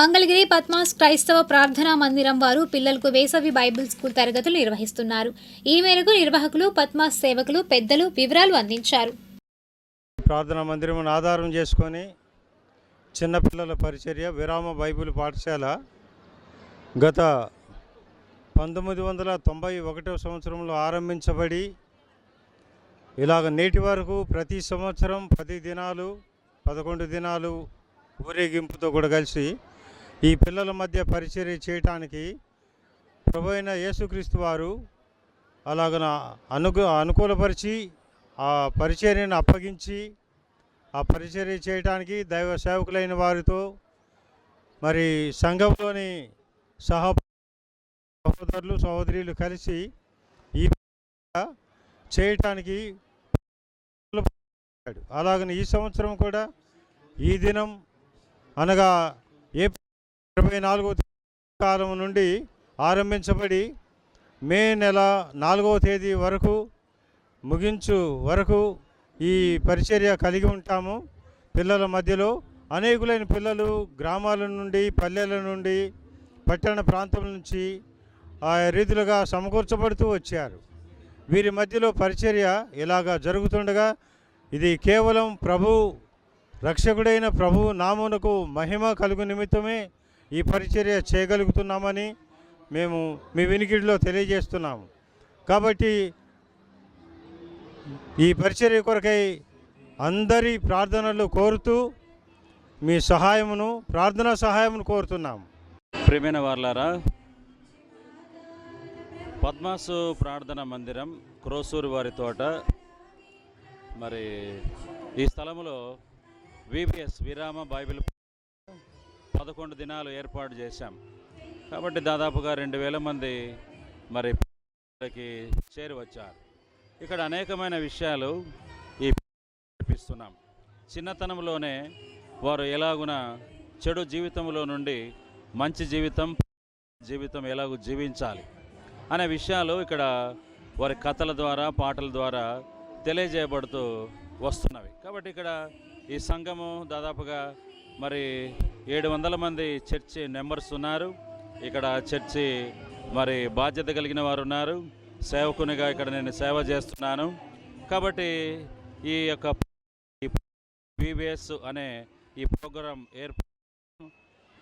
మంగళగిరి పద్మాస్ క్రైస్తవ ప్రార్థనా మందిరం వారు పిల్లలకు వేసవి బైబిల్ స్కూల్ తరగతులు నిర్వహిస్తున్నారు. ఈ మేరకు నిర్వాహకులు, పద్మాస్ సేవకులు, పెద్దలు వివరాలు అందించారు. ప్రార్థనా మందిరం ఆధారం చేసుకొని చిన్నపిల్లల పరిచర్య విరామ బైబిల్ పాఠశాల గత 1991 సంవత్సరంలో ఆరంభించబడి ఇలాగ నేటి వరకు ప్రతి సంవత్సరం 10 దినాలు 11 దినాలు ఊరేగింపుతో కూడా కలిసి ఈ పిల్లల మధ్య పరిచర్య చేయటానికి ప్రభువైన యేసుక్రీస్తు వారు అలాగన అనుకూలపరిచి ఆ పరిచర్యను అప్పగించి ఆ పరిచర్య చేయడానికి దైవ సేవకులైన వారితో మరి సంఘంలోని సహోదరులు సహోదరులు కలిసి ఈ చేయటానికి అలాగని ఈ సంవత్సరం కూడా ఈ దినం అనగా ఏప్రిల్ 24వ కాలం నుండి ఆరంభించబడి మే నెల 4వ తేదీ వరకు ముగించు వరకు ఈ పరిచర్య కలిగి ఉంటాము. పిల్లల మధ్యలో అనేకులైన పిల్లలు గ్రామాల నుండి, పల్లెల నుండి, పట్టణ ప్రాంతం నుంచి ఆ రీతిలుగా సమకూర్చబడుతూ వచ్చారు. వీరి మధ్యలో పరిచర్య ఇలాగా జరుగుతుండగా ఇది కేవలం రక్షకుడైన ప్రభు నామమునకు మహిమ కలుగు నిమిత్తమే ఈ పరిచర్య చేయగలుగుతున్నామని మేము మీ వినికిడిలో తెలియజేస్తున్నాము. కాబట్టి ఈ పరిచర్య కొరకై అందరి ప్రార్థనలు కోరుతూ మీ ప్రార్థనా సహాయమును కోరుతున్నాము. ప్రియమైన వారలారా, పద్మాసు ప్రార్థనా మందిరం క్రోసూరు వారి తోట మరి ఈ స్థలంలో విబిఎస్ విరామ బైబిల్ 11 దినాలు ఏర్పాటు చేశాం. కాబట్టి దాదాపుగా 2000 మంది మరి చేరి వచ్చారు. ఇక్కడ అనేకమైన విషయాలు ఈ నేర్పిస్తున్నాం. చిన్నతనంలోనే వారు ఎలాగున చెడు జీవితంలో నుండి మంచి జీవితం ఎలాగూ జీవించాలి అనే విషయాలు ఇక్కడ వారి కథల ద్వారా, పాటల ద్వారా తెలియజేయబడుతూ వస్తున్నవి. కాబట్టి ఇక్కడ ఈ సంఘము దాదాపుగా మరి 700 మంది చర్చి మెంబర్స్ ఉన్నారు. ఇక్కడ చర్చి మరి బాధ్యత కలిగిన వారు ఉన్నారు. సేవకునిగా ఇక్కడ నేను సేవ చేస్తున్నాను. కాబట్టి ఈ యొక్క బీబీఎస్ అనే ఈ ప్రోగ్రాం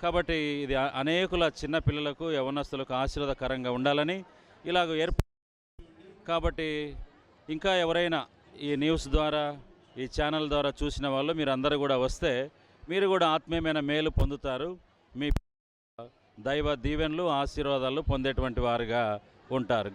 కాబట్టి ఇది అనేకుల చిన్న పిల్లలకు, యవనస్తులకు ఆశీర్వాదకరంగా ఉండాలని ఇలాగ కాబట్టి ఇంకా ఎవరైనా ఈ న్యూస్ ద్వారా, ఈ ఛానల్ ద్వారా చూసిన వాళ్ళు మీరు అందరూ కూడా వస్తే మీరు కూడా ఆత్మీయమైన మేలు పొందుతారు. మీ దైవ దీవెనలు, ఆశీర్వాదాలు పొందేటువంటి వారుగా ఉంటారు.